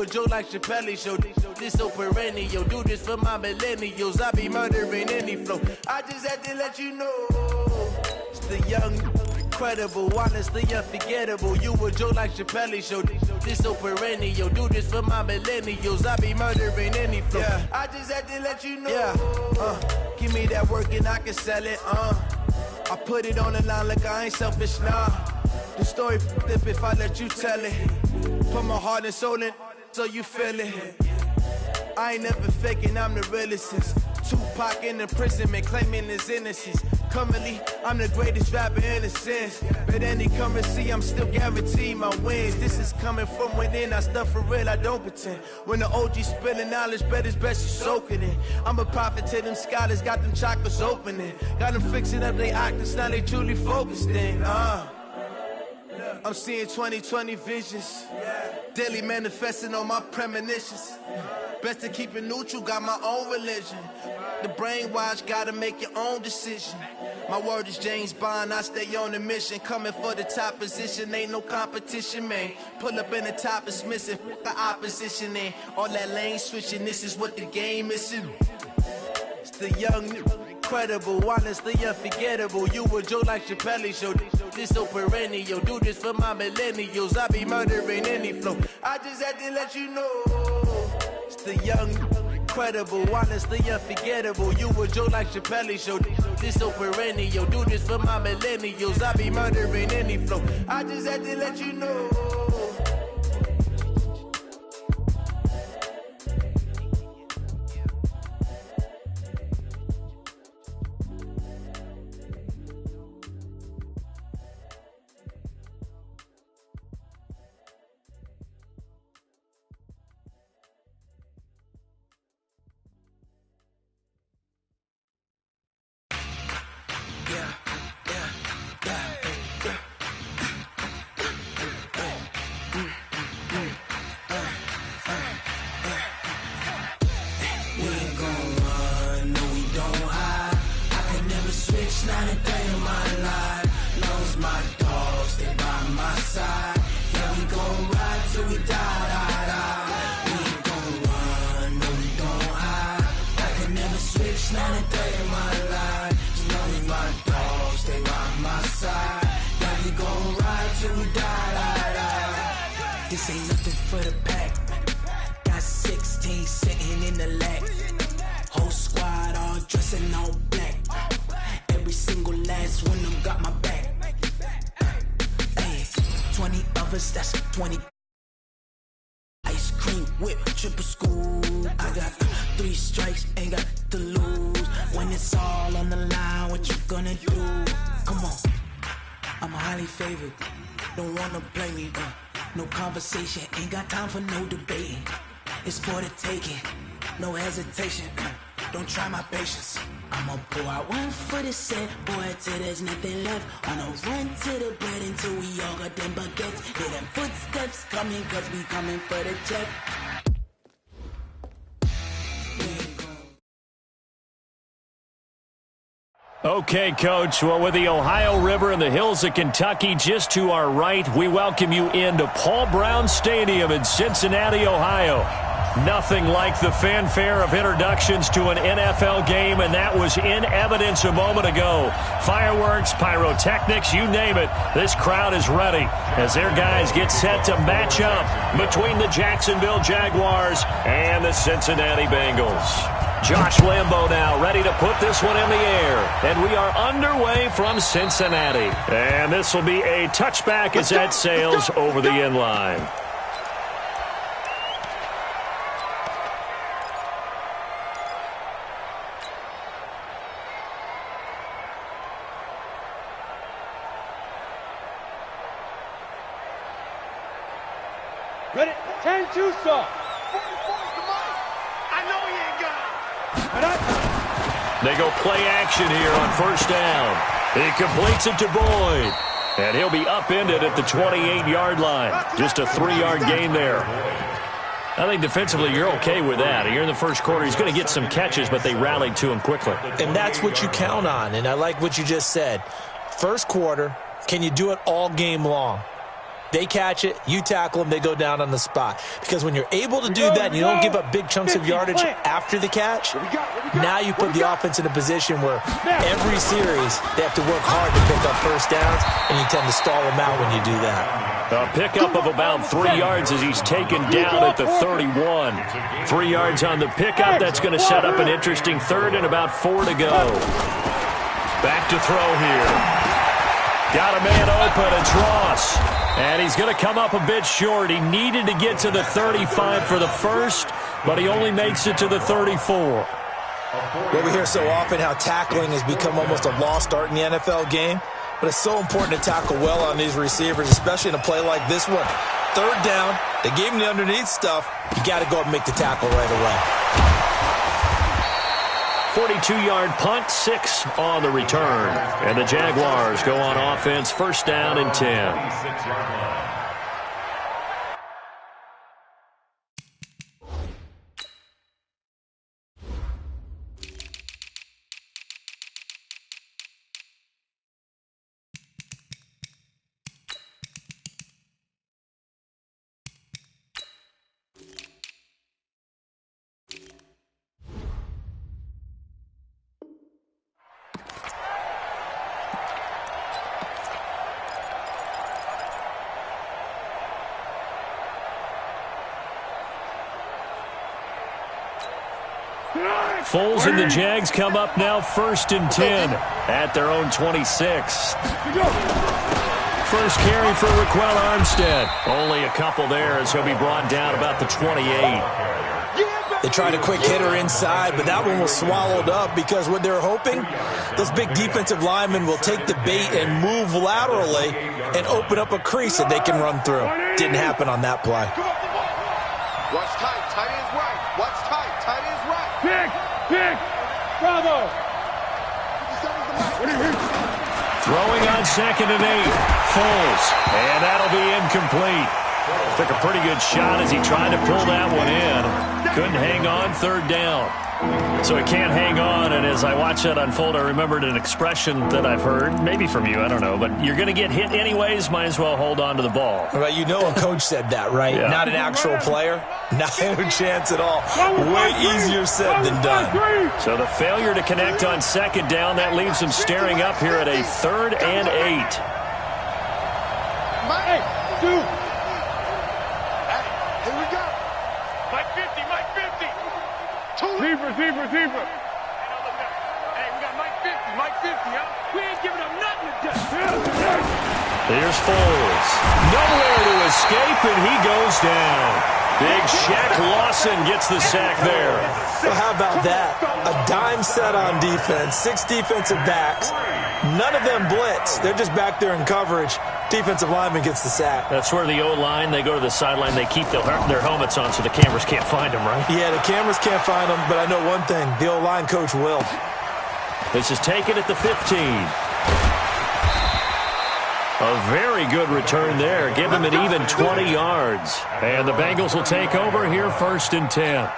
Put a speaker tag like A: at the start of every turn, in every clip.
A: a joke like Chappelle Show. This so perennial, do this for my millennials. I be murdering any flow. I just had to let you know. It's the young, incredible, honestly unforgettable. You a joke like Chappelle Show. This so perennial, do this for my millennials. I be murdering any flow. Yeah. I just had to let you know. Yeah. Give me that work and I can sell it. I put it on the line like I ain't selfish, nah. The story flip if I let you tell it. Put my heart and soul in so you feel it. I ain't never faking, I'm the realest since Tupac in imprisonment, claiming his innocence. Currently, I'm the greatest rapper in a sense. But any currency, I'm still guaranteed my wins. This is coming from within, I stuff for real, I don't pretend. When the OG spilling knowledge, bet it's best you soak it in. I'm a prophet to them scholars, got them chakras opening. Got them fixing up they octaves, now they truly focused in. I'm seeing 2020 visions. Daily manifesting on my premonitions. Best to keep it neutral, got my own religion. The brainwash, gotta make your own decision. My word is James Bond, I stay on the mission. Coming for the top position, ain't no competition, man. Pull up in the top, it's missing, the opposition in. All that lane switching, this is what the game is. It's the young, incredible, honestly unforgettable. You a joke like Chappelle Show. This so perennial, do this for my millennials. I be murdering any flow. I just had to let you know. It's the young, incredible, honestly unforgettable. You a joke like Chappelle Show. This so perennial, do this for my millennials. I be murdering any flow. I just had to let you know.
B: This ain't nothing for the pack. Got 16 sitting in the lap. Whole squad all dressing all black. Every single last one of them got my back. Hey, 20 of us, that's 20. Ice cream whip, triple scoop. I got 3 strikes, ain't got to lose. When it's all on the line, what you gonna do? Come on, I'm highly favored. Don't wanna play me, no conversation, ain't got time for no debating. It's for the taking, no hesitation. Don't try my patience. I'ma pour out one for the set, boy, till there's nothing left. On a run to the bread until we all got them baguettes. Hear them footsteps coming, cause we coming for the check.
C: Okay, Coach. Well, with the Ohio River and the hills of Kentucky just to our right, we welcome you into Paul Brown Stadium in Cincinnati, Ohio. Nothing like the fanfare of introductions to an NFL game, and that was in evidence a moment ago. Fireworks, pyrotechnics, you name it. This crowd is ready as their guys get set to match up between the Jacksonville Jaguars and the Cincinnati Bengals. Josh Lambo now ready to put this one in the air. And we are underway from Cincinnati. And this will be a touchback as that sails over the end line.
D: Ready? 10-2 stop. I know he ain't got it.
C: They go play action here on first down. He completes it to Boyd. And he'll be upended at the 28-yard line. Just a 3-yard gain there. I think defensively you're okay with that. Here in the first quarter, he's going to get some catches, but they rallied to him quickly.
E: And that's what you count on, and I like what you just said. First quarter, can you do it all game long? They catch it, you tackle them, they go down on the spot. Because when you're able to do that and you don't give up big chunks of yardage after the catch, now you put the offense in a position where every series they have to work hard to pick up first downs, and you tend to stall them out when you do that.
C: A pickup of about 3 yards as he's taken down at the 31. 3 yards on the pickup. That's going to set up an interesting third and about 4 to go. Back to throw here. Got a man open. It's Ross. And he's going to come up a bit short. He needed to get to the 35 for the first, but he only makes it to the 34.
E: Well, we hear so often how tackling has become almost a lost art in the NFL game, but it's so important to tackle well on these receivers, especially in a play like this one. Third down, they gave him the underneath stuff. You got to go up and make the tackle right away.
C: 42-yard punt, 6 on the return. And the Jaguars go on offense, first down and 10. Foles and the Jags come up now first and 10 at their own 26. First carry for Raquel Armstead. Only a couple there as he'll be brought down about the 28.
E: They tried a quick hitter inside, but that one was swallowed up because what they're hoping, those big defensive linemen will take the bait and move laterally and open up a crease that they can run through. Didn't happen on that play.
F: Watch tight. Tight is right. Watch tight. Tight is right.
D: Pick. Bravo.
C: Throwing on second and 8. Foles. And that'll be incomplete. Took a pretty good shot as he tried to pull that one in. Couldn't hang on, third down. So he can't hang on, and as I watched that unfold, I remembered an expression that I've heard, maybe from you, I don't know, but you're going to get hit anyways, might as well hold on to the ball.
E: Well, you know a coach said that, right?
C: Yeah.
E: Not an actual player. Not a chance at all. Way easier said than done.
C: So the failure to connect on second down, that leaves him staring up here at a 3rd and 8.
D: Hey, dude.
F: Here we go.
D: Mike 50. Receiver. Hey, we got Mike 50, huh? We ain't giving up nothing to do.
C: Here's Foles. Nowhere to escape, and he goes down. Big Shaq Lawson gets the sack there.
E: Well, how about that? A dime set on defense, 6 defensive backs. None of them blitz. They're just back there in coverage. Defensive lineman gets the sack.
C: That's where the O-line, they go to the sideline, they keep their helmets on so the cameras can't find them, right?
E: Yeah, the cameras can't find them, but I know one thing. The O-line coach will.
C: This is taken at the 15. A very good return there. Give him an even 20 yards. And the Bengals will take over here first and 10.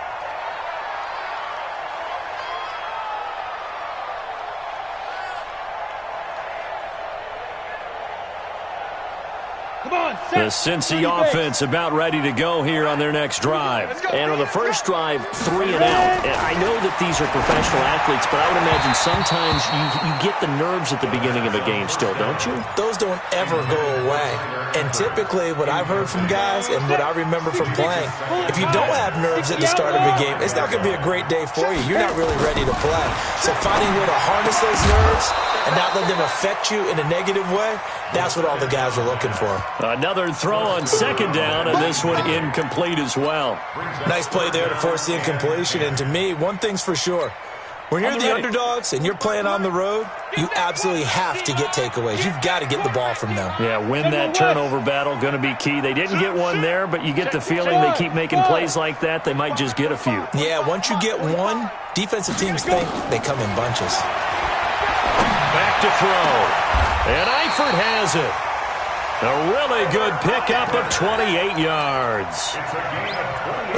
C: The Cincy offense about ready to go here on their next drive. And on the first drive, 3 and out. And I know that these are professional athletes, but I would imagine sometimes you get the nerves at the beginning of a game still, don't you?
E: Those don't ever go away. And typically what I've heard from guys and what I remember from playing, if you don't have nerves at the start of a game, it's not going to be a great day for you. You're not really ready to play. So finding a way to harness those nerves and not let them affect you in a negative way, that's what all the guys are looking for.
C: Another throw on second down, and this one incomplete as well.
E: Nice play there to force the incompletion. And to me, one thing's for sure. When you're the underdogs and you're playing on the road, you absolutely have to get takeaways. You've got to get the ball from them.
C: Yeah, win that turnover battle, going to be key. They didn't get one there, but you get the feeling they keep making plays like that, they might just get a few.
E: Yeah, once you get one, defensive teams think they come in bunches.
C: Back to throw. And Eifert has it. A really good pickup of 28 yards.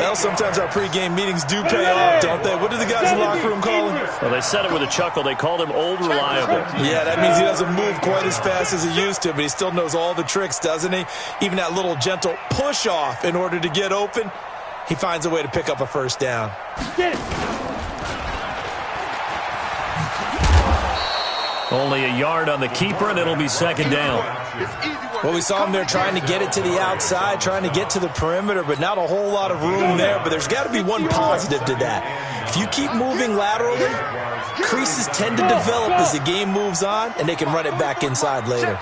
E: Well, sometimes our pregame meetings do pay off, don't they? What do the guys in the locker room call him?
C: Well, they said it with a chuckle. They called him Old Reliable.
E: Yeah, that means he doesn't move quite as fast as he used to, but he still knows all the tricks, doesn't he? Even that little gentle push-off in order to get open, he finds a way to pick up a first down.
D: Get it.
C: Only a yard on the keeper, and it'll be second down.
E: Well, we saw him there trying to get it to the outside, trying to get to the perimeter, but not a whole lot of room there. But there's got to be one positive to that. If you keep moving laterally, creases tend to develop as the game moves on, and they can run it back inside later.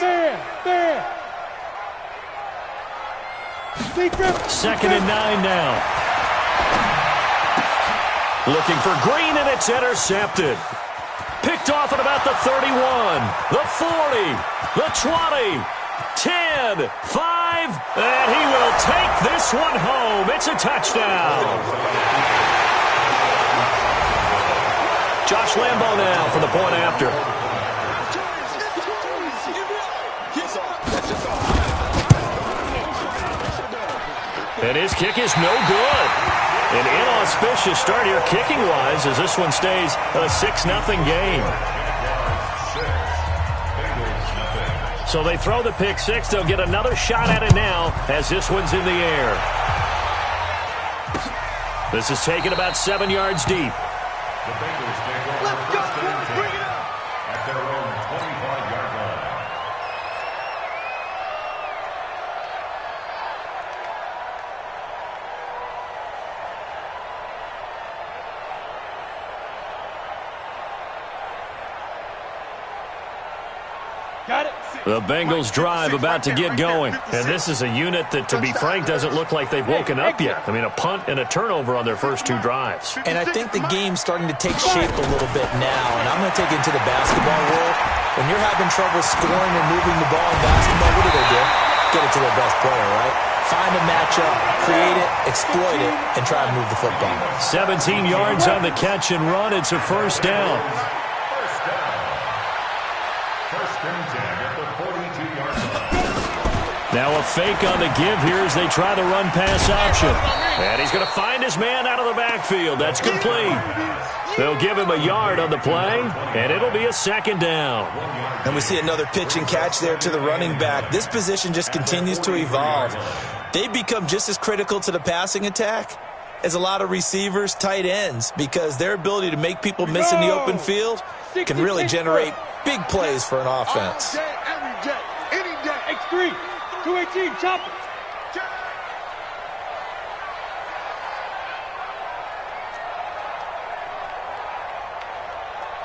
D: There.
C: Second and 9 now. Looking for Green, and it's intercepted. Picked off at about the 31, the 40, the 20, 10, 5, and he will take this one home. It's a touchdown. Josh Lambo now for the point after. And his kick is no good. An inauspicious start here kicking-wise as this one stays a 6-0 game. So they throw the pick six. They'll get another shot at it now as this one's in the air. This is taken about 7 yards deep.
F: Let's go, bring it up. At their own 25-yard line.
C: The Bengals drive about to get going. And this is a unit that, to be frank, doesn't look like they've woken up yet. I mean, a punt and a turnover on their first 2 drives.
E: And I think the game's starting to take shape a little bit now. And I'm going to take it into the basketball world. When you're having trouble scoring or moving the ball in basketball, what do? Get it to their best player, right? Find a matchup, create it, exploit it, and try to move the football.
C: 17 yards on the catch and run. It's a first down. Now a fake on the give here as they try the run-pass option. And he's going to find his man out of the backfield. That's complete. They'll give him a yard on the play, and it'll be a second down.
E: And we see another pitch and catch there to the running back. This position just continues to evolve. They become just as critical to the passing attack as a lot of receivers, tight ends, because their ability to make people miss in the open field can really generate big plays for an offense.
D: X3. 218, chop it.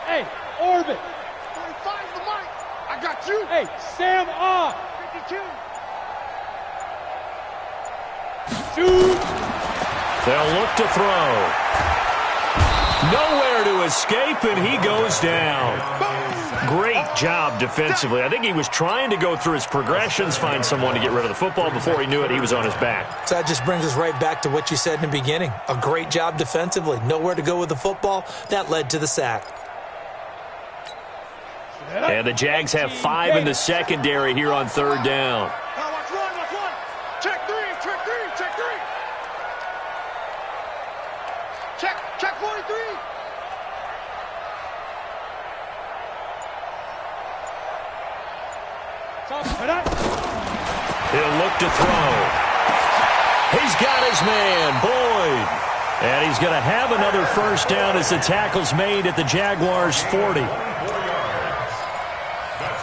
D: Hey, Orbit.
F: 45 the mic. I got you.
D: Hey, Sam off.
F: 52.
D: Shoot.
C: They'll look to throw. Nowhere to escape, and he goes down. Great job defensively. I think he was trying to go through his progressions, find someone to get rid of the football. Before he knew it, he was on his back.
E: So that just brings us right back to what you said in the beginning. A great job defensively. Nowhere to go with the football. That led to the sack.
C: And the Jags have 5 in the secondary here on third down.
F: Now watch one. Check three. Check 43.
C: He'll look to throw. He's got his man, Boyd. And he's going to have another first down as the tackle's made at the Jaguars' 40.
F: That's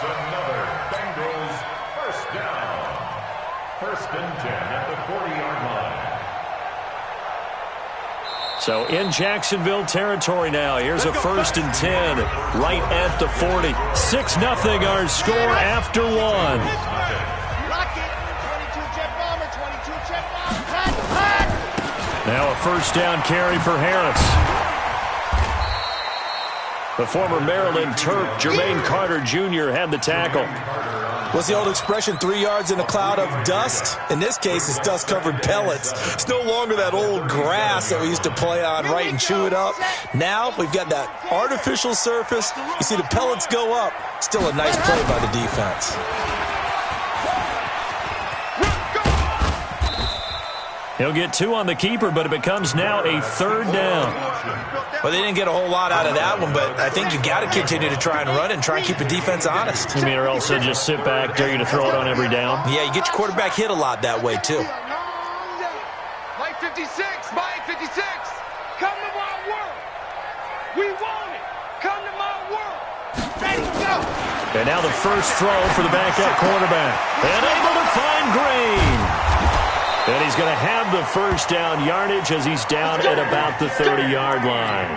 F: another Bengals first down. First and 10 at the 40-yard line.
C: So in Jacksonville territory now. Here's a first and 10 right at the 40. 6-0 our score after 1. Now a first down carry for Harris. The former Maryland Terp, Jermaine Carter Jr. had the tackle.
E: What's the old expression, 3 yards in a cloud of dust? In this case, it's dust-covered pellets. It's no longer that old grass that we used to play on, right, and chew it up. Now we've got that artificial surface. You see the pellets go up. Still a nice play by the defense.
C: He'll get 2 on the keeper, but it becomes now a 3rd down.
E: Well, they didn't get a whole lot out of that one, but I think you got to continue to try and run and try and keep the defense honest.
C: You mean, or else they'll just sit back, dare you to throw it on every down?
E: Yeah, you get your quarterback hit a lot that way, too.
D: Mike 56, Mike 56. Come to my world. We want it. Come to my world. Ready, go.
C: And now the first throw for the backup quarterback. And able to find Green. And he's going to have the first down yardage as he's down at about the 30-yard line.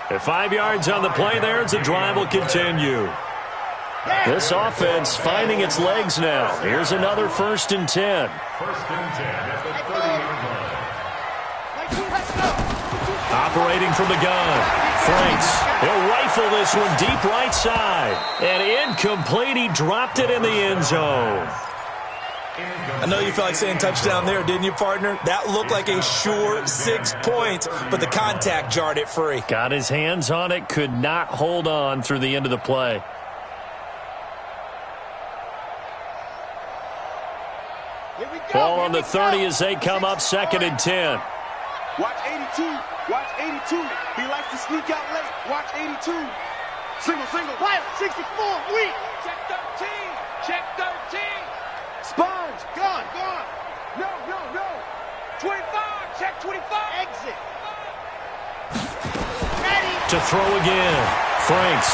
C: At 5 yards on the play there, the drive will continue. This offense finding its legs now. Here's another 1st and 10.
F: 1st and 10 at the 30-yard line.
C: Operating from the gun. Franks. He'll rifle this one deep right side. And incomplete. He dropped it in the end zone.
E: I know you felt like saying touchdown there, didn't you, partner? That looked like a sure 6 points, but the contact jarred it free.
C: Got his hands on it, could not hold on through the end of the play. Ball on the 30 as they come up 2nd and 10.
D: Watch 82. Watch 82. He likes to sneak out late. Watch 82. Single. Fire. 64. Weak. Check 13. Check 13. Sponge. Gone. No. 25. Check 25. Exit. Ready.
C: To throw again. Franks.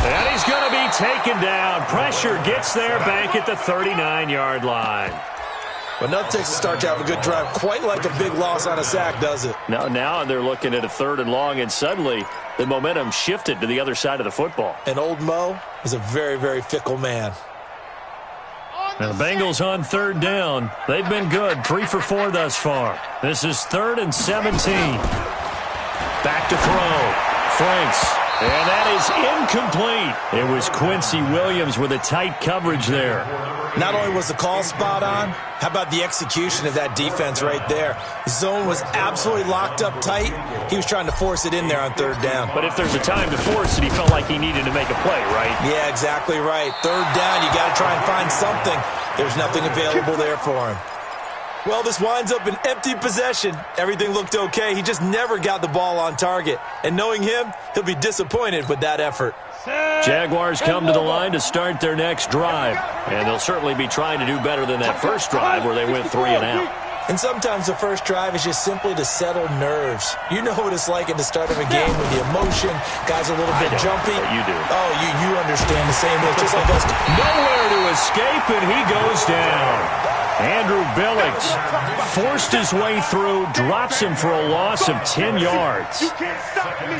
C: And he's going to be taken down. Pressure gets there back at the 39-yard line.
E: But nothing takes a start to have a good drive quite like a big loss on a sack, does it?
C: Now they're looking at a 3rd and long, and suddenly the momentum shifted to the other side of the football.
E: And old Mo is a very, very fickle man.
C: Now the Bengals on 3rd down. They've been good, 3 for 4 thus far. This is 3rd and 17. Back to throw. Franks. And that is incomplete. It was Quincy Williams with a tight coverage there.
E: Not only was the call spot on, how about the execution of that defense right there? The zone was absolutely locked up tight. He was trying to force it in there on 3rd down.
C: But if there's a time to force it, he felt like he needed to make a play, right?
E: Yeah, exactly right. 3rd down, you got to try and find something. There's nothing available there for him. Well, this winds up an empty possession. Everything looked okay. He just never got the ball on target. And knowing him, he'll be disappointed with that effort.
C: Jaguars come to the line to start their next drive. And they'll certainly be trying to do better than that first drive where they went 3 and out.
E: And sometimes the first drive is just simply to settle nerves. You know what it's like at the start of a game with the emotion. Guys are a little bit jumpy.
C: You do.
E: Oh, you understand the same way. Just like us.
C: Nowhere to escape, and he goes down. Andrew Billings forced his way through, drops him for a loss of 10 yards.
D: You can't stop me.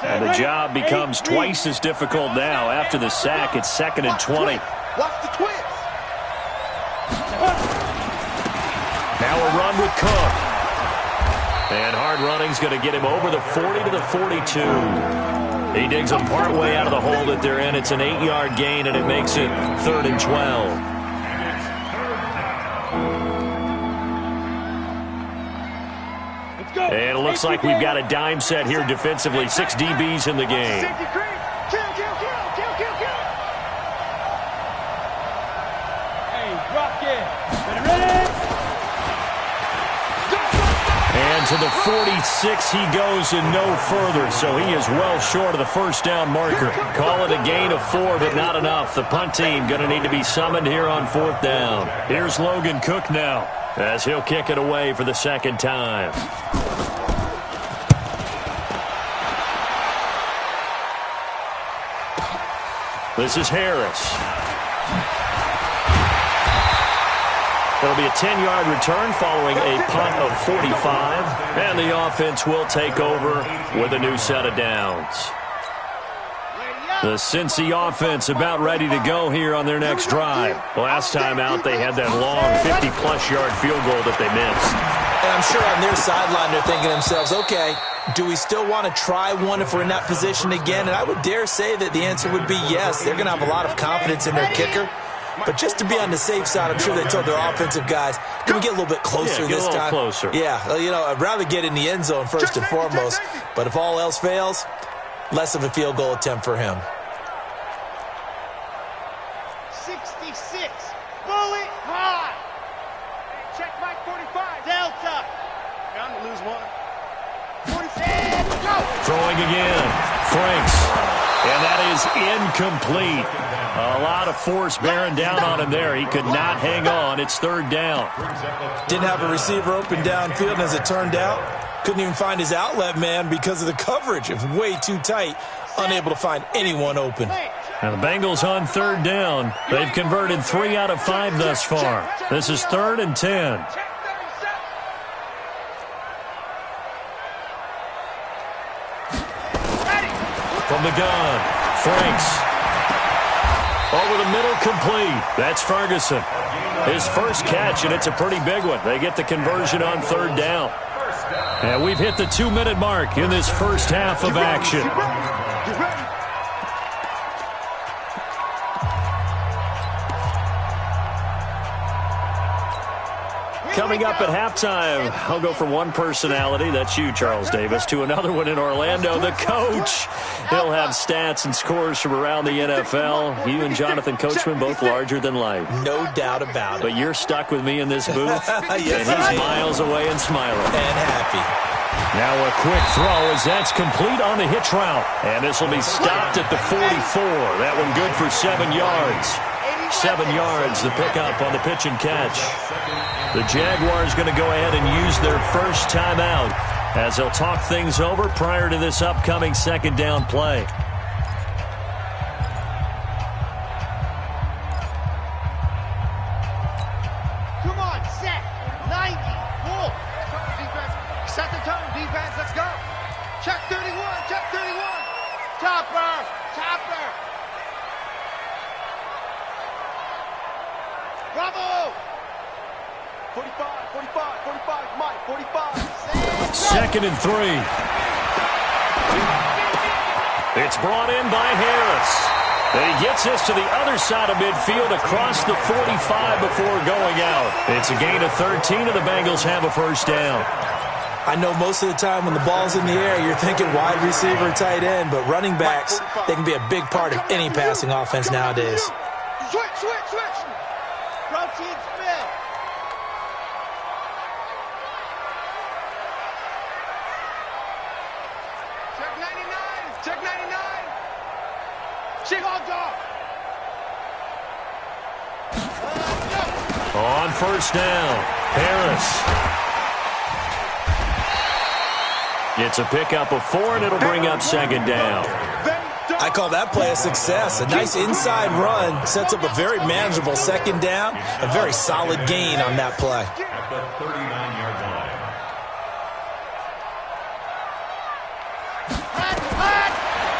C: And the job becomes twice as difficult now. After the sack, it's 2nd and 20.
D: Watch the twist.
C: Now a run with Cook. And hard running's going to get him over the 40 to the 42. He digs them partway out of the hole that they're in. It's an 8-yard gain, and it makes it 3rd and 12. And it looks like we've got a dime set here defensively. 6 DBs in the game.
D: Hey, rock it. Ready?
C: And to the 46 he goes and no further, so he is well short of the first down marker. Call it a gain of 4, but not enough. The punt team going to need to be summoned here on 4th down. Here's Logan Cook now as he'll kick it away for the 2nd time. This is Harris. It'll be a 10-yard return following a punt of 45. And the offense will take over with a new set of downs. The Cincy offense about ready to go here on their next drive. Last time out, they had that long 50-plus yard field goal that they missed.
E: And I'm sure on their sideline they're thinking to themselves, okay, do we still want to try one if we're in that position again? And I would dare say that the answer would be yes. They're going to have a lot of confidence in their kicker. But just to be on the safe side, I'm sure they told their offensive guys, can we get a little bit closer this time?
C: Closer.
E: Yeah, you know, I'd rather get in the end zone first and foremost. But if all else fails, less of a field goal attempt for him.
D: 26. Bullet high. Check Mike 45. Delta. I'm going to lose one. 47. Go.
C: Throwing again. Franks. And that is incomplete. A lot of force bearing down on him there. He could not hang on. It's third down.
E: Didn't have a receiver open downfield, and as it turned out, couldn't even find his outlet man because of the coverage. It was way too tight. Unable to find anyone open.
C: Now the Bengals on third down. They've converted 3 out of 5 thus far. This is 3rd and 10. From the gun, Franks. Over the middle, complete. That's Ferguson. His first catch, and it's a pretty big one. They get the conversion on third down. And we've hit the 2-minute mark in this first half of action. Coming up at halftime, I'll go from one personality, that's you, Charles Davis, to another one in Orlando, the coach. He'll have stats and scores from around the NFL. You and Jonathan Coachman, both larger than life.
E: No doubt about it.
C: But you're stuck with me in this booth,
E: Yes,
C: and he's miles away and smiling.
E: And happy.
C: Now a quick throw as that's complete on the hitch route. And this will be stopped at the 44. That one good for 7 yards. 7 yards, the pickup on the pitch and catch. The Jaguars going to go ahead and use their first timeout as they'll talk things over prior to this upcoming second down play.
D: Come on, set. 90. Wolf. Defense. Set the tone, defense. Let's go. Check 31. Check 31. Topper. Topper. Bravo. 45, 45, 45, Mike, 45.
C: Second and 3. It's brought in by Harris. And he gets this to the other side of midfield across the 45 before going out. It's a gain of 13, and the Bengals have a first down.
E: I know most of the time when the ball's in the air, you're thinking wide receiver, tight end, but running backs, they can be a big part of any passing offense nowadays.
D: Switch, switch, switch. Protein spin. Check 99. Check 99. Check on dog.
C: On first down, Harris. It's a pickup of 4, and it'll bring up second down.
E: I call that play a success. A nice inside run sets up a very manageable second down. A very solid gain on that play.
F: At the 39-yard line.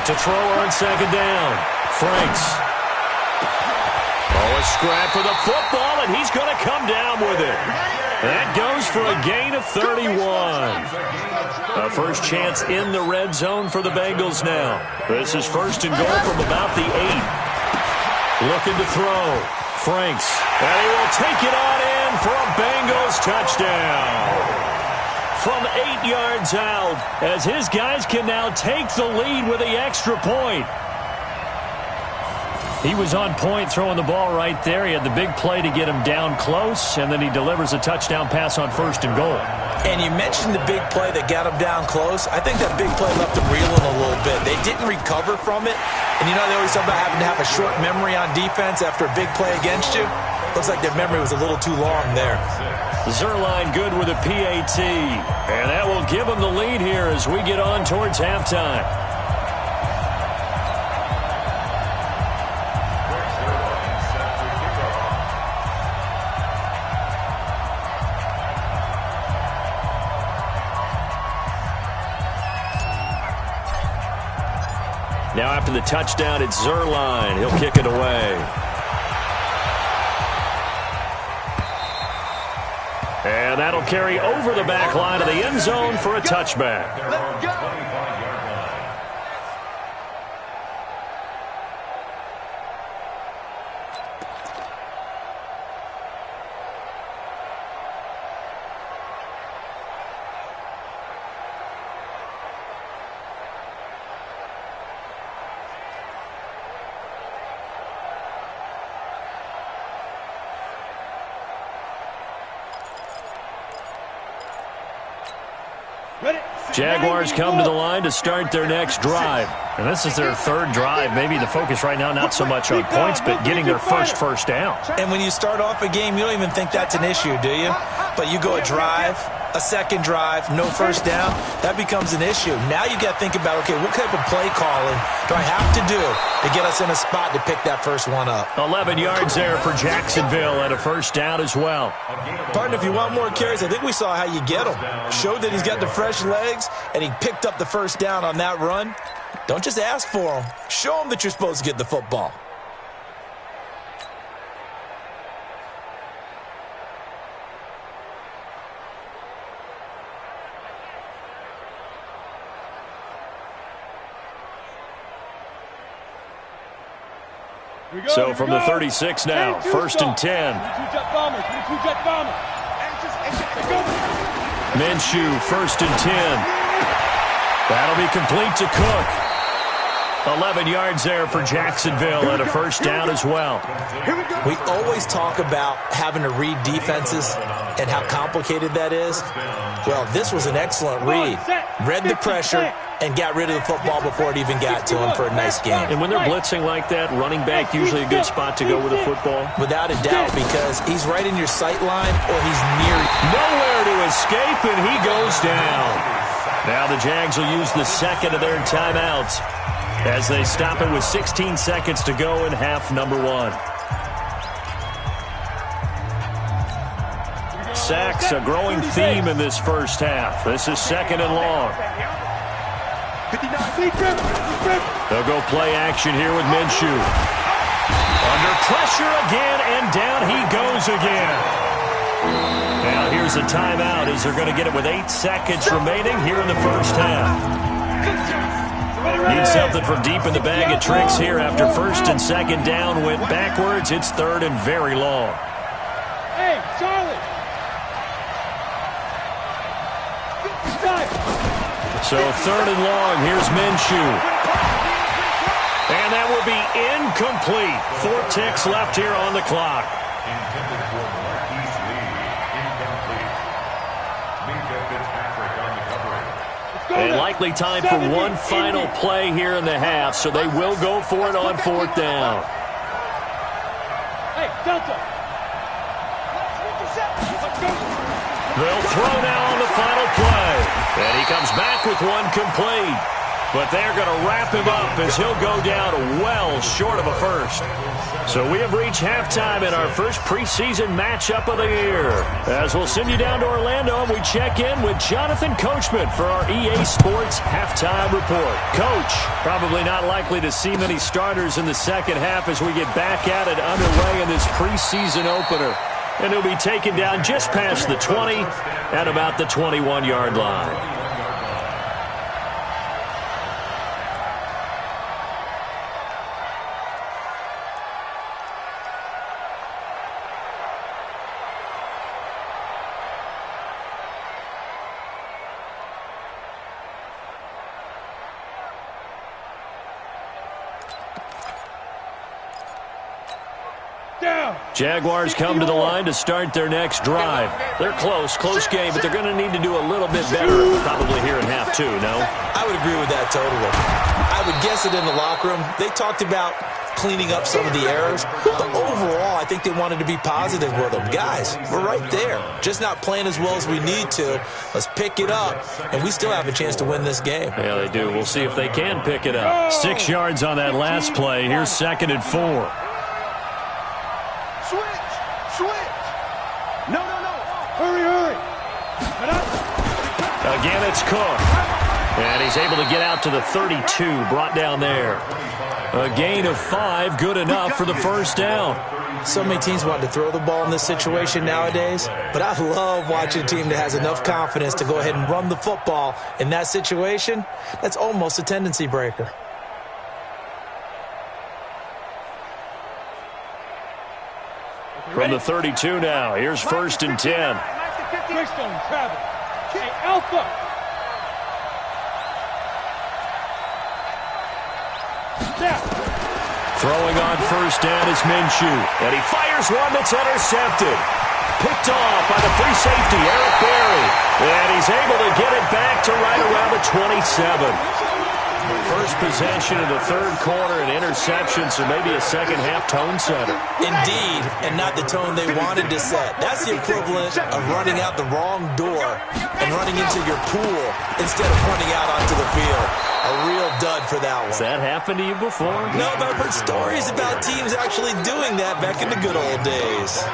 C: To throw on second down, Franks. Oh, a scrap for the football, and he's going to come down with it. That goes for a gain of 31. A first chance in the red zone for the Bengals now. This is first and goal from about the 8. Looking to throw. Franks. And he will take it on in for a Bengals touchdown. From 8 yards out, as his guys can now take the lead with the extra point. He was on point throwing the ball right there. He had the big play to get him down close, and then he delivers a touchdown pass on first and goal.
E: And you mentioned the big play that got him down close. I think that big play left him reeling a little bit. They didn't recover from it. And you know they always talk about having to have a short memory on defense after a big play against you. Looks like their memory was a little too long there.
C: Zerline good with a PAT. And that will give him the lead here as we get on towards halftime. Now after the touchdown, it's Zerline. He'll kick it away. And that'll carry over the back line of the end zone for a touchback.
D: Let's go.
C: Jaguars come to the line to start their next drive. And this is their third drive. Maybe the focus right now not so much on points, but getting their first down.
E: And when you start off a game, you don't even think that's an issue, do you? But you go a drive, a second drive, no first down, that becomes an issue. Now you got to think about, okay, what type of play calling do I have to do to get us in a spot to pick that first one up?
C: 11 yards there for Jacksonville and a first down as well.
E: Partner, if you want more carries, I think we saw how you get him. Showed that he's got the fresh legs, and he picked up the first down on that run. Don't just ask for him. Show him that you're supposed to get the football.
C: So from the 36 now, first and 10. Minshew, first and 10. That'll be complete to Cook. 11 yards there for Jacksonville and a first down as well.
E: We always talk about having to read defenses and how complicated that is. Well, this was an excellent read. Read the pressure and got rid of the football before it even got to him for a nice game.
C: And when they're blitzing like that, running back usually a good spot to go with the football?
E: Without a doubt, because he's right in your sight line or he's near you.
C: Nowhere to escape, and he goes down. Now the Jags will use the second of their timeouts as they stop it with 16 seconds to go in half number one. Sacks, a growing theme in this first half. This is second and long. They'll go play action here with Minshew. Under pressure again, and down he goes again. Now here's a timeout as they're going to get it with 8 seconds remaining here in the first half. Need something from deep in the bag of tricks here after first and second down went backwards. It's third and very long.
D: Hey, Charlie.
C: So third and long, here's Minshew. And that will be incomplete. 4 ticks left here on the clock.
F: Intended for Marquise Lee. Incomplete. Minka Fitzpatrick on the coverage.
C: And likely time for one final play here in the half, so they will go for it on 4th down.
D: Hey, Delta.
C: They'll throw now on the final play. And he comes back with one complete. But they're going to wrap him up as he'll go down well short of a first. So we have reached halftime in our first preseason matchup of the year. As we'll send you down to Orlando, and we check in with Jonathan Coachman for our EA Sports Halftime Report. Coach, probably not likely to see many starters in the second half as we get back at it underway in this preseason opener. And he'll be taken down just past the 20 at about the 21-yard line. Jaguars come to the line to start their next drive. They're close game, but they're going to need to do a little bit better probably here in half 2, no?
E: I would agree with that totally. I would guess it in the locker room. They talked about cleaning up some of the errors, but overall, I think they wanted to be positive with them. Guys, we're right there. Just not playing as well as we need to. Let's pick it up, and we still have a chance to win this game.
C: Yeah, they do. We'll see if they can pick it up. 6 yards on that last play. Here's 2nd and 4. Again, it's Cook. And he's able to get out to the 32, brought down there. A gain of 5, good enough for the first down.
E: So many teams want to throw the ball in this situation nowadays, but I love watching a team that has enough confidence to go ahead and run the football in that situation. That's almost a tendency breaker.
C: From the 32 now, here's 1st and 10.
D: Hey, Alpha!
C: Throwing on first down is Minshew. And he fires one that's intercepted. picked off by the free safety, Eric Berry. And he's able to get it back to right around the 27. First possession in the third quarter, an interception, so maybe a second-half tone setter.
E: Indeed, and not the tone they wanted to set. That's the equivalent of running out the wrong door and running into your pool instead of running out onto the field. A real dud for that one.
C: Has that happened to you before?
E: No, but I've heard stories about teams actually doing that back in the good old days.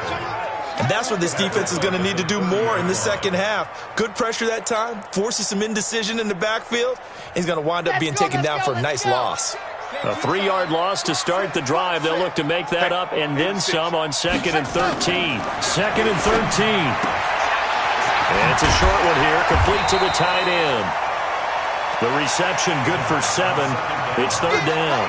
E: And that's what this defense is going to need to do more in the second half. Good pressure that time, forces some indecision in the backfield. He's going to wind up being taken down for a nice loss.
C: A 3-yard loss to start the drive. They'll look to make that up and then some on 2nd and 13. 2nd and 13. And it's a short one here, complete to the tight end. The reception good for 7. It's 3rd down.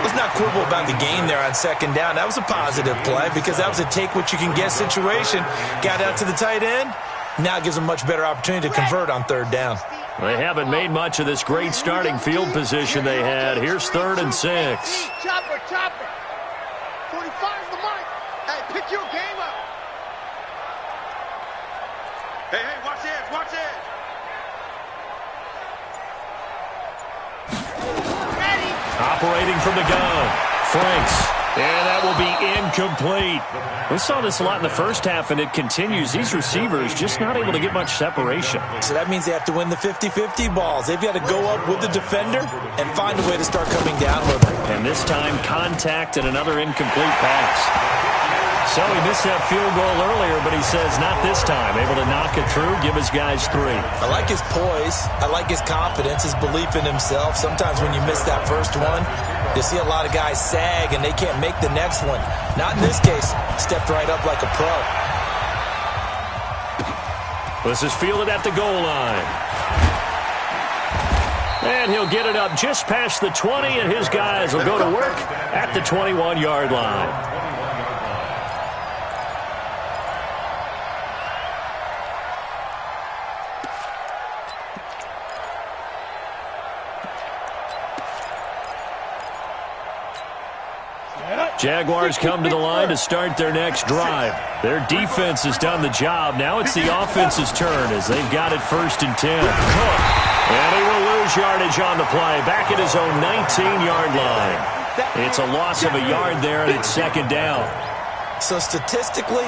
E: Let's not quibble about the gain there on 2nd down. That was a positive play because that was a take-what-you-can-get situation. Got out to the tight end. Now it gives them much better opportunity to convert on 3rd down.
C: They haven't made much of this great starting field position they had. Here's 3rd and 6.
D: Chopper, chopper. 45's the mic. Hey, pick your game up. Hey, watch this, watch this.
C: Operating from the gun, Franks, and that will be incomplete. We saw this a lot in the first half, and it continues. These receivers just not able to get much separation.
E: So that means they have to win the 50-50 balls. They've got to go up with the defender and find a way to start coming down with them.
C: And this time, contact and another incomplete pass. So he missed that field goal earlier, but he says not this time. Able to knock it through, give his guys 3.
E: I like his poise. I like his confidence, his belief in himself. Sometimes when you miss that first one, you see a lot of guys sag and they can't make the next one. Not in this case. Stepped right up like a pro.
C: This is fielded at the goal line. And he'll get it up just past the 20, and his guys will go to work at the 21-yard line. Jaguars come to the line to start their next drive. Their defense has done the job. Now it's the offense's turn as they've got it 1st and 10. Cook. And he will lose yardage on the play. Back at his own 19-yard line. It's a loss of a yard there, and it's 2nd down.
E: So statistically,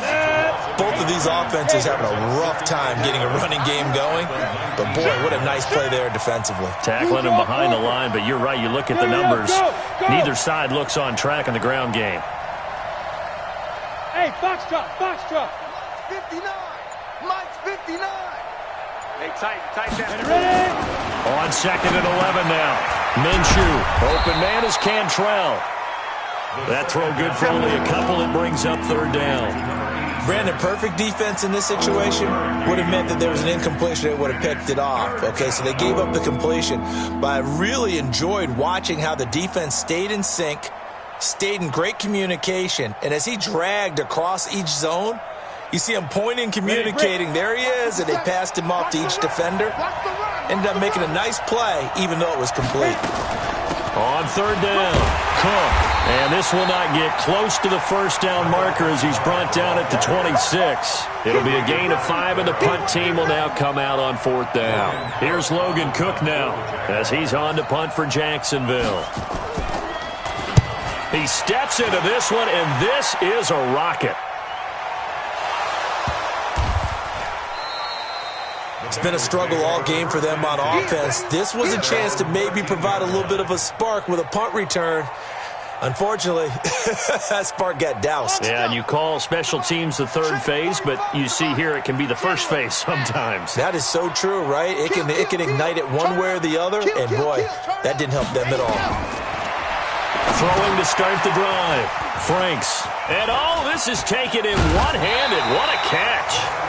E: both of these offenses having a rough time getting a running game going. But boy, what a nice play there defensively.
C: Tackling him behind the line, but you're right. You look at the numbers. Neither side looks on track in the ground game.
D: Hey, Foxtrot, Foxtrot. 59. Mike's 59. Hey, tight that. Ready?
C: On 2nd and 11 now. Minshew. Open man is Cantrell. That throw good for only a couple. It brings up 3rd down.
E: Brandon, perfect defense in this situation would have meant that there was an incompletion. They would have picked it off. Okay, so they gave up the completion. But I really enjoyed watching how the defense stayed in sync, stayed in great communication. And as he dragged across each zone, you see him pointing, communicating. There he is, and they passed him off to each defender. Ended up making a nice play, even though it was complete.
C: On 3rd down, Cook. And this will not get close to the 1st down marker as he's brought down at the 26. It'll be a gain of 5, and the punt team will now come out on 4th down. Here's Logan Cook now as he's on to punt for Jacksonville. He steps into this one, and this is a rocket.
E: It's been a struggle all game for them on offense. This was a chance to maybe provide a little bit of a spark with a punt return. Unfortunately, that spark got doused.
C: Yeah, and you call special teams the 3rd phase, but you see here it can be the 1st phase sometimes.
E: That is so true, right? It can ignite it one way or the other, and boy, that didn't help them at all.
C: Throwing to start the drive. Franks. And all this is taken in one-handed. What a catch.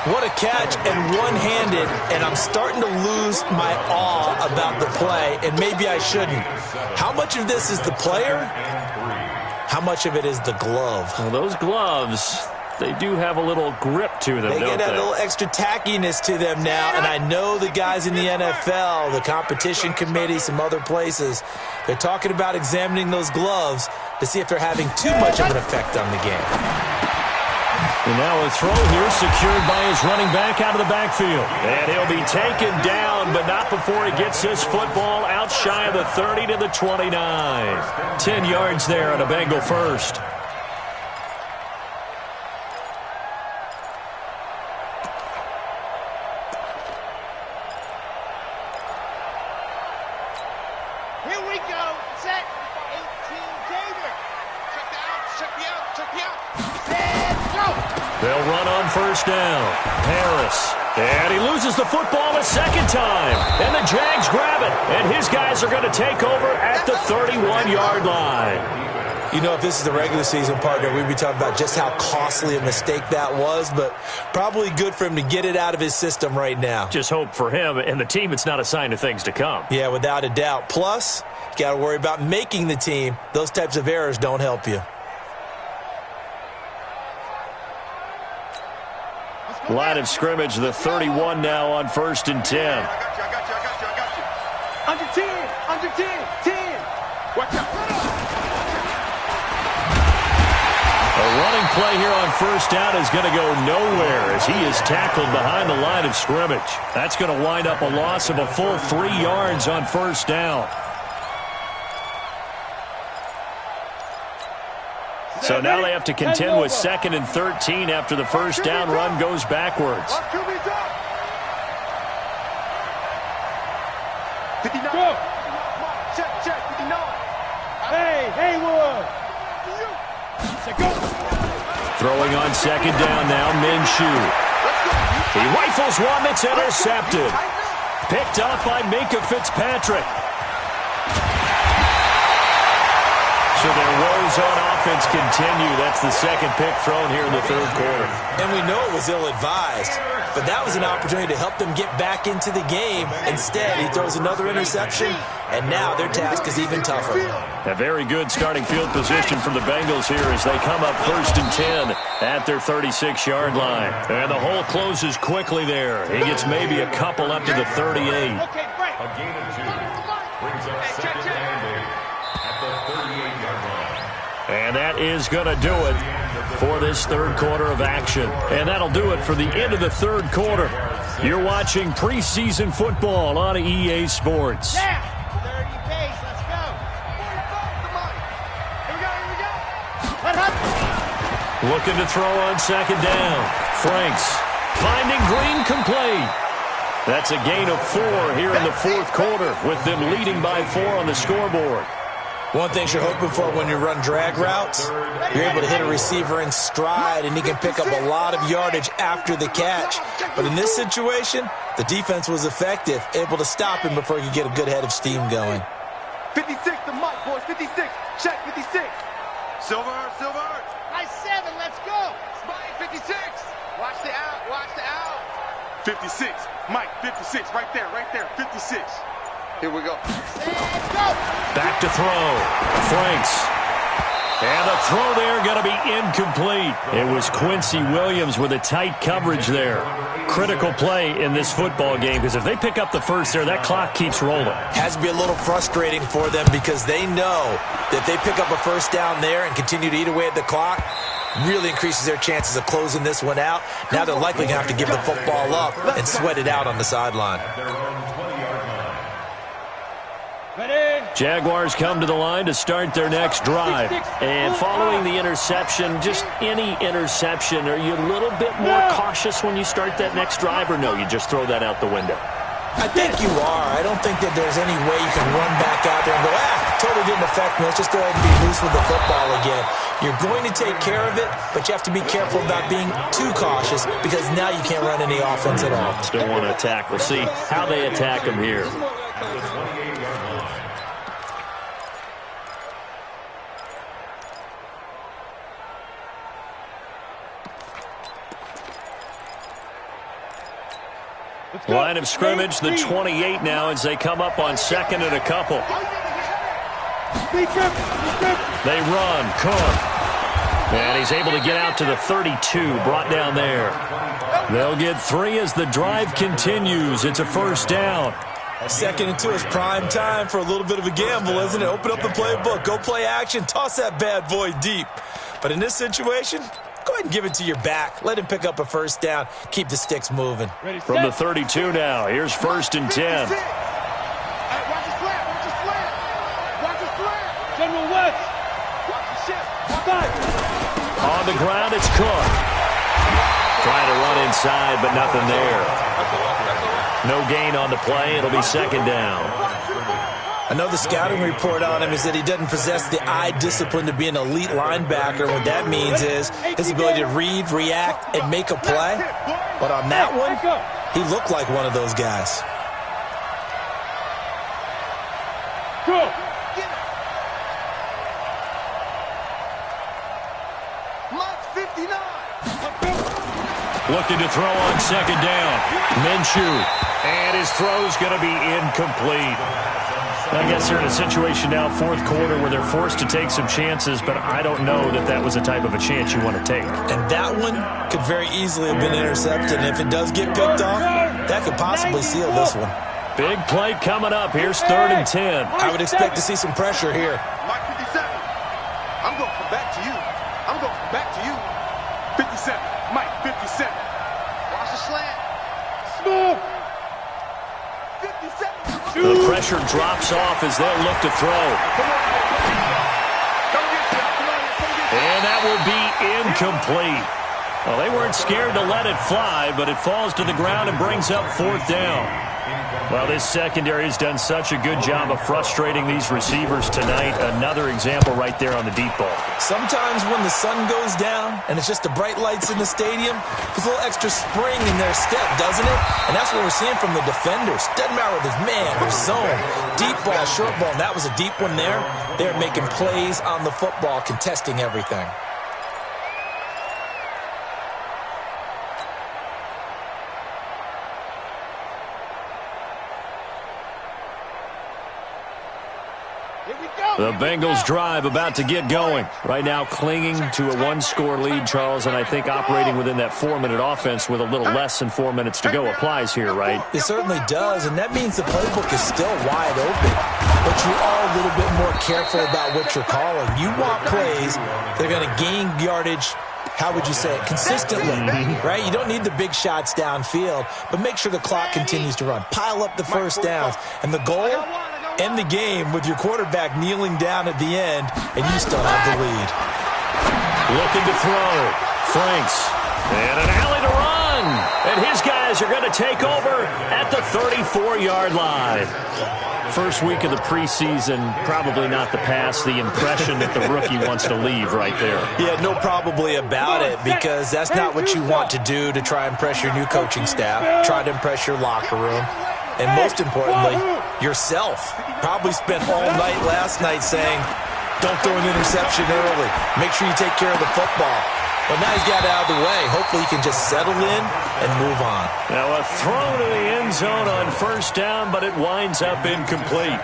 E: What a catch, and one-handed, and I'm starting to lose my awe about the play, and maybe I shouldn't. How much of this is the player? How much of it is the glove?
C: Well, those gloves, they do have a little grip to them,
E: They
C: don't
E: get a little extra tackiness to them now, and I know the guys in the NFL, the competition committee, some other places, they're talking about examining those gloves to see if they're having too much of an effect on the game.
C: And now a throw here secured by his running back out of the backfield. And he'll be taken down, but not before he gets this football out shy of the 30 to the 29. 10 yards there on a Bengal first.
D: Here we go. Set. 18 Gator. Check me out. Let's go.
C: They'll run on first down. Harris. And he loses the football a second time. And the Jags grab it. And his guys are going to take over at the 31-yard line.
E: You know, if this is the regular season, partner, we'd be talking about just how costly a mistake that was, but probably good for him to get it out of his system right now.
C: Just hope for him and the team it's not a sign of things to come.
E: Yeah, without a doubt. Plus, you got to worry about making the team. Those types of errors don't help you.
C: Line of scrimmage, the 31 now on 1st and 10.
D: I got you. Under 10. Watch out.
C: A running play here on first down is going to go nowhere as he is tackled behind the line of scrimmage. That's going to wind up a loss of a full 3 yards on first down. So now they have to contend with 2nd and 13 after the first down run goes backwards.
D: 59. Go. Check. 59. Hey, Haywood.
C: Throwing on 2nd down now, Minshew. He rifles one that's intercepted. Picked up by Minkah Fitzpatrick. So their woes on offense continue. That's the second pick thrown here in the 3rd quarter.
E: And we know it was ill-advised, but that was an opportunity to help them get back into the game. Instead, he throws another interception, and now their task is even tougher.
C: A very good starting field position from the Bengals here as they come up 1st and 10 at their 36-yard line. And the hole closes quickly there. He gets maybe a couple up to the 38.
F: A gain of 2 brings up 2nd and 8 at the 38-yard line.
C: And that is going to do it for this 3rd quarter of action. And that'll do it for the end of the 3rd quarter. You're watching preseason football on EA Sports.
D: Yeah. 30 pace. Let's go. 45. Come on. Here we go.
C: Looking to throw on 2nd down. Franks finding Green complete. That's a gain of 4 here in the 4th quarter with them leading by 4 on the scoreboard.
E: One thing you're hoping for when you run drag routes, you're able to hit a receiver in stride, and he can pick up a lot of yardage after the catch. But in this situation, the defense was effective, able to stop him before he could get a good head of steam going.
D: 56 to Mike, boys. 56. Check 56. Silver. Nice 7. Let's go. Mike, 56. Watch the out. 56. Mike, 56. Right there. 56. Here we go. Let's go.
C: Back to throw. Franks. And the throw there going to be incomplete. It was Quincy Williams with a tight coverage there. Critical play in this football game because if they pick up the first there, that clock keeps rolling.
E: Has to be a little frustrating for them because they know that if they pick up a first down there and continue to eat away at the clock, really increases their chances of closing this one out. Now they're likely going to have to give the football up and sweat it out on the sideline.
C: Jaguars come to the line to start their next drive. And following the interception, just any interception, are you a little bit more cautious when you start that next drive, or no, you just throw that out the window?
E: I think you are. I don't think that there's any way you can run back out there and go, totally didn't affect me. Let's just go ahead and be loose with the football again. You're going to take care of it, but you have to be careful about being too cautious because now you can't run any offense at all.
C: Still want to attack. We'll see how they attack them here. Line of scrimmage, the 28 now as they come up on 2nd and a couple. They run, Cook. And he's able to get out to the 32, brought down there. They'll get 3 as the drive continues. It's a first down.
E: 2nd and 2 is prime time for a little bit of a gamble, isn't it? Open up the playbook, go play action, toss that bad boy deep. But in this situation, Go ahead and give it to your back. Let him pick up a first down. Keep the sticks moving.
C: From the 32 now, here's 1st and 10.
D: Watch the slant. Watch the slant. Watch the slant. General West. Watch the shift.
C: On the ground, it's Cook. Trying to run inside, but nothing there. No gain on the play. It'll be 2nd down.
E: I know the scouting report on him is that he doesn't possess the eye discipline to be an elite linebacker. What that means is his ability to read, react, and make a play. But on that one, he looked like one of those guys.
D: Go.
C: Looking to throw on 2nd down. Minshew. And his throw's going to be incomplete. I guess they're in a situation now, 4th quarter, where they're forced to take some chances, but I don't know that that was the type of a chance you want to take.
E: And that one could very easily have been intercepted. And if it does get picked off, that could possibly seal this one.
C: Big play coming up. Here's 3rd and 10.
E: I would expect to see some pressure here.
D: Mike 57. I'm going to come back to you. I'm going to come back to you. 57. Mike 57. Watch the slant. Smooth. 57.
C: The pressure drops off as they'll look to throw. And that will be incomplete. Well, they weren't scared to let it fly, but it falls to the ground and brings up 4th down. Well, this secondary has done such a good job of frustrating these receivers tonight. Another example right there on the deep ball.
E: Sometimes when the sun goes down and it's just the bright lights in the stadium, there's a little extra spring in their step, doesn't it? And that's what we're seeing from the defenders. Doesn't matter whether it's man or zone, deep ball, short ball. And that was a deep one there. They're making plays on the football, contesting everything.
C: The Bengals drive about to get going. Right now clinging to a 1-score lead, Charles, and I think operating within that 4-minute offense with a little less than 4 minutes to go applies here, right?
E: It certainly does, and that means the playbook is still wide open. But you are a little bit more careful about what you're calling. You want plays that are going to gain yardage, how would you say it, consistently, right? You don't need the big shots downfield, but make sure the clock continues to run. Pile up the first downs, and the goal, end the game with your quarterback kneeling down at the end, and you still have the lead.
C: Looking to throw. Franks. And an alley to run. And his guys are going to take over at the 34-yard line. First week of the preseason, probably not the pass, the impression that the rookie wants to leave right there.
E: Yeah, no probably about it, because that's not what you want to do to try and impress your new coaching staff, try to impress your locker room, and most importantly, yourself. Probably spent all night last night saying, don't throw an interception early. Make sure you take care of the football. But now he's got it out of the way. Hopefully he can just settle in and move on.
C: Now a throw to the end zone on 1st down, but it winds up incomplete.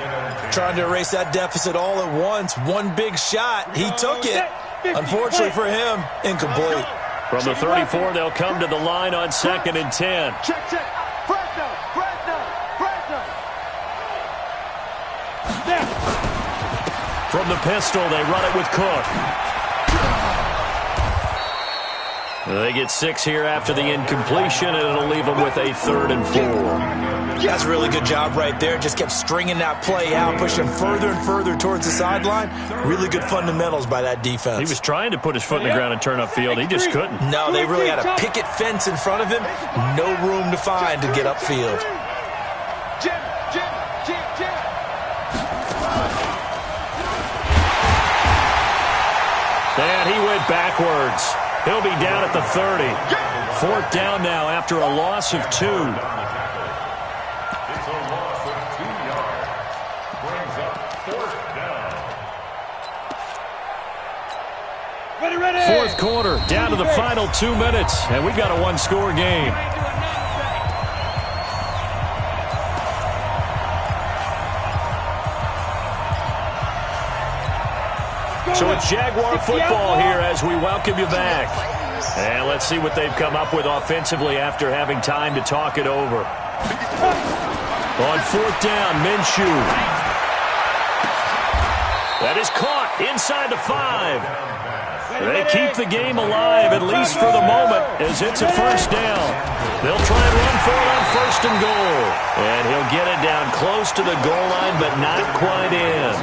E: Trying to erase that deficit all at once. One big shot. He took it. Unfortunately for him, incomplete.
C: From the 34, they'll come to the line on 2nd and 10.
D: Check. Fresno.
C: From the pistol, they run it with Cook. They get 6 here after the incompletion, and it'll leave them with a 3rd and 4.
E: That's a really good job right there. Just kept stringing that play out, pushing him further and further towards the sideline. Really good fundamentals by that defense.
C: He was trying to put his foot in the ground and turn upfield. He just couldn't.
E: No, they really had a picket fence in front of him. No room to find to get upfield.
D: Jim.
C: And he went backwards. He'll be down at the 30. 4th down now after a loss of 2.
F: It's a loss of 2 yards. Brings up 4th down.
D: Ready.
C: 4th quarter, down to the final 2 minutes, and we've got a 1-score game. So it's Jaguar football here as we welcome you back. And let's see what they've come up with offensively after having time to talk it over. On 4th down, Minshew. That is caught. Inside the 5. They keep the game alive, at least for the moment, as it's a first down. They'll try and run for it on 1st and goal. And he'll get it down close to the goal line, but not quite in.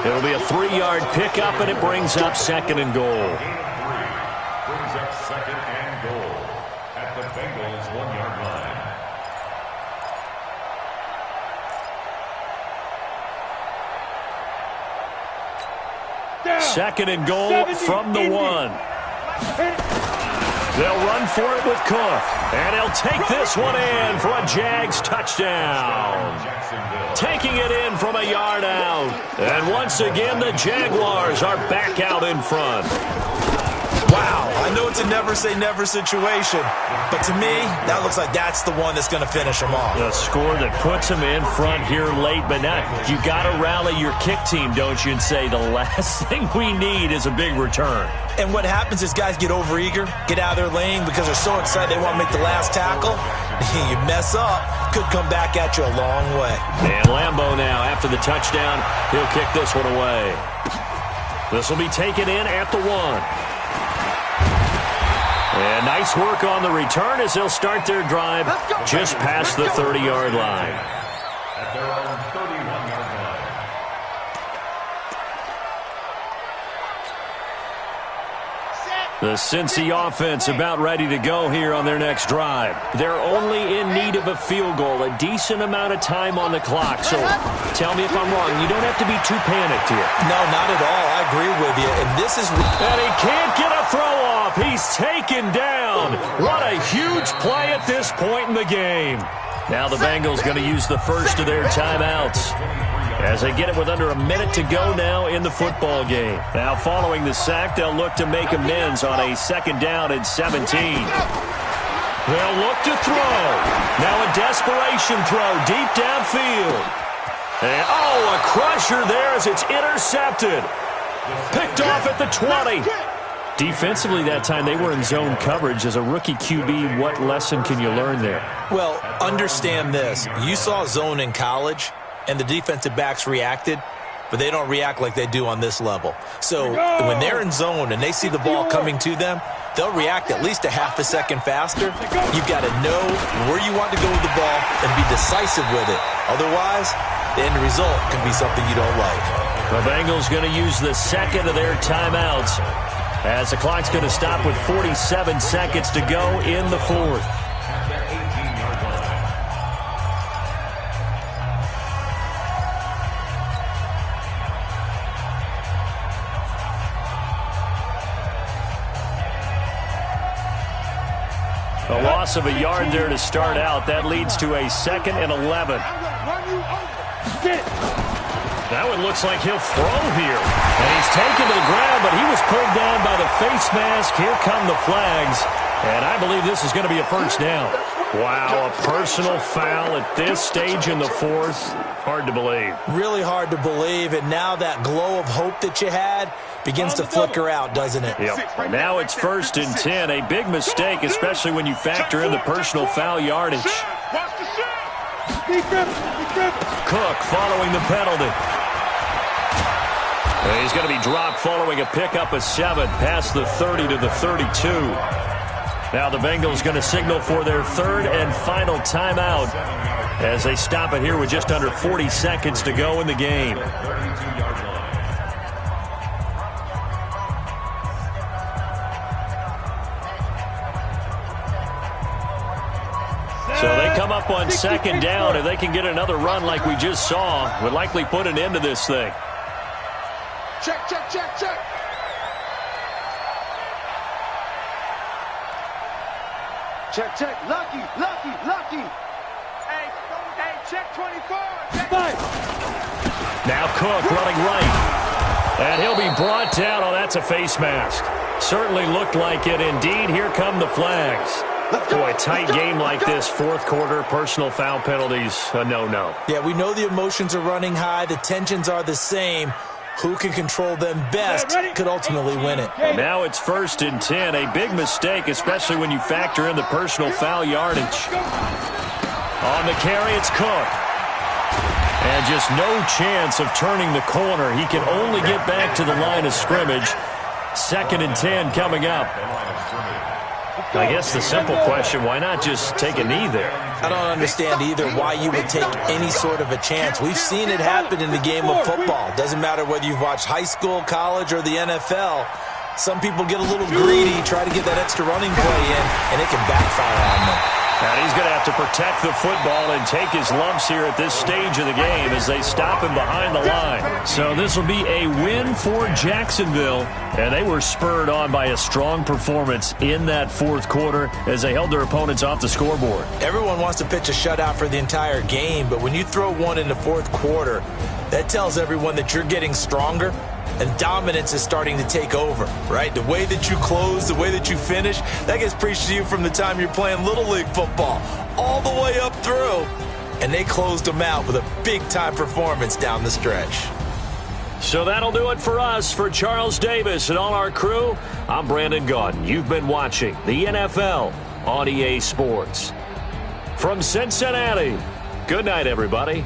C: It'll be a 3-yard pickup, and it brings up 2nd and goal.
F: Brings up 2nd and goal at the Bengals' 1-yard line.
C: Second and goal from the 1. They'll run for it with Cook. And he'll take this one in for a Jags touchdown. Taking it in from a yard out. And once again, the Jaguars are back out in front.
E: Wow, I know it's a never-say-never situation, but to me, that looks like that's the one that's going to finish them off.
C: The score that puts them in front here late, but now you got to rally your kick team, don't you, and say the last thing we need is a big return.
E: And what happens is guys get overeager, get out of their lane because they're so excited they want to make the last tackle. You mess up, could come back at you a long way.
C: And Lambeau now, after the touchdown, he'll kick this one away. This will be taken in at the 1. And nice work on the return as they'll start their drive just past the 30-yard line.
F: At their own 31-yard line.
C: The Cincy offense about ready to go here on their next drive. They're only in need of a field goal, a decent amount of time on the clock. So tell me if I'm wrong. You don't have to be too panicked here.
E: No, not at all. I agree with you. And this is...
C: And he can't get a throw off. He's taken down. What a huge play at this point in the game. Now the Bengals going to use the first of their timeouts as they get it with under a minute to go now in the football game. Now following the sack, they'll look to make amends on a 2nd down and 17. They'll look to throw. Now a desperation throw deep downfield. And a crusher there as it's intercepted. Picked off at the 20. Defensively that time, they were in zone coverage. As a rookie QB, what lesson can you learn there?
E: Well, understand this. You saw zone in college, and the defensive backs reacted, but they don't react like they do on this level. So when they're in zone and they see the ball coming to them, they'll react at least a half a second faster. You've got to know where you want to go with the ball and be decisive with it. Otherwise, the end result can be something you don't like.
C: The Bengals going to use the second of their timeouts as the clock's going to stop with 47 seconds to go in the 4th. A loss of a yard there to start out. That leads to a 2nd and 11. That one looks like he'll throw here. And he's taken to the ground, but he was pulled down by the face mask. Here come the flags. And I believe this is going to be a first down. Wow, a personal foul at this stage in the 4th. Hard to believe.
E: Really hard to believe. And now that glow of hope that you had begins to flicker out, doesn't it?
C: Yep. Now it's 1st and 10. A big mistake, especially when you factor in the personal foul yardage. Cook following the penalty. And he's going to be dropped following a pickup of 7 past the 30 to the 32. Now the Bengals going to signal for their 3rd and final timeout as they stop it here with just under 40 seconds to go in the game. So they come up on 2nd down. If they can get another run like we just saw, would likely put an end to this thing.
D: Check, check, check, check. Check, check. Lucky, lucky, lucky. Hey, check 24. Check.
C: Now Cook running right. And he'll be brought down. Oh, that's a face mask. Certainly looked like it. Indeed, here come the flags. Boy, a tight game like this, 4th quarter, personal foul penalties, a no-no.
E: Yeah, we know the emotions are running high. The tensions are the same. Who can control them best could ultimately win it.
C: Now it's 1st and 10. A big mistake, especially when you factor in the personal foul yardage. On the carry, it's Cook. And just no chance of turning the corner. He can only get back to the line of scrimmage. 2nd and 10 coming up. I guess the simple question, why not just take a knee there?
E: I don't understand either why you would take any sort of a chance. We've seen it happen in the game of football. Doesn't matter whether you've watched high school, college, or the NFL. Some people get a little greedy, try to get that extra running play in, and it can backfire on them.
C: And he's going to have to protect the football and take his lumps here at this stage of the game as they stop him behind the line. So this will be a win for Jacksonville, and they were spurred on by a strong performance in that 4th quarter as they held their opponents off the scoreboard.
E: Everyone wants to pitch a shutout for the entire game, but when you throw one in the 4th quarter, that tells everyone that you're getting stronger and dominance is starting to take over, right? The way that you close, the way that you finish, that gets preached to you from the time you're playing Little League football all the way up through. And they closed them out with a big-time performance down the stretch.
C: So that'll do it for us. For Charles Davis and all our crew, I'm Brandon Gaudin. You've been watching the NFL on EA Sports. From Cincinnati, good night, everybody.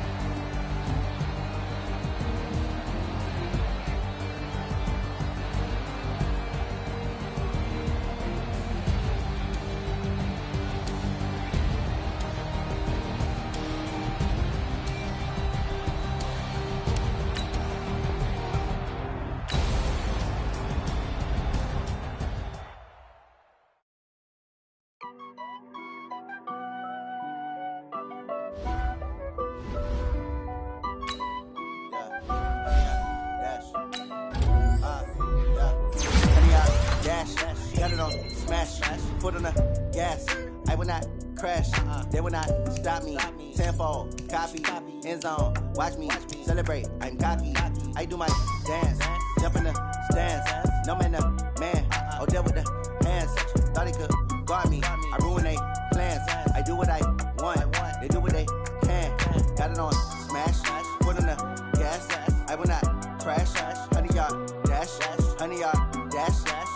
A: Got it on smash, foot on the gas. I will not crash, they will not stop me. Tenfold, copy, end zone, watch me celebrate. I'm cocky, I do my dance, jump in the stands. No man, man, oh deal with the hands. Thought he could guard me, I ruin they plans. I do what I want, they do what they can. Got it on smash, foot on the gas. I will not crash, 100-yard dash, 100-yard dash,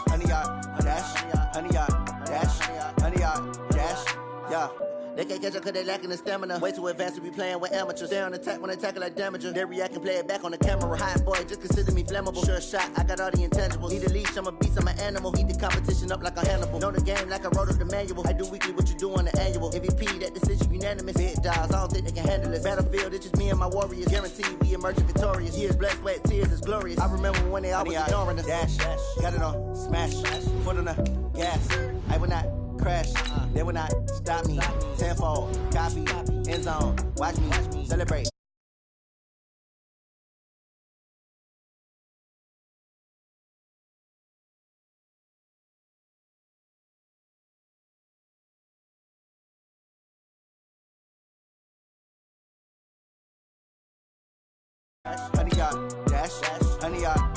A: 100-yard dash, 100-yard dash, 100-yard dash, yeah. They can't catch up cause they lacking the stamina. Way too advanced to be playing with amateurs. Stay on attack when they tackle like damager. They react and play it back on the camera. Hot boy, just consider me flammable. Sure shot, I got all the intangibles. Need a leash, I'm a beast, I'm an animal. Heat the competition up like a Hannibal. Know the game like I wrote up the manual. I do weekly what you do on the annual. MVP, that decision unanimous. Big dogs, I don't think they can handle it. Battlefield, it's just me and my warriors. Guaranteed we emerging victorious. Years, blood, sweat, tears, it's glorious. I remember when they always ignoring us. Dash, got it on smash, foot on the gas. I will not crash, they will not stop me. Tenfold, copy, end zone, watch me celebrate. Honey yard dash, honey yard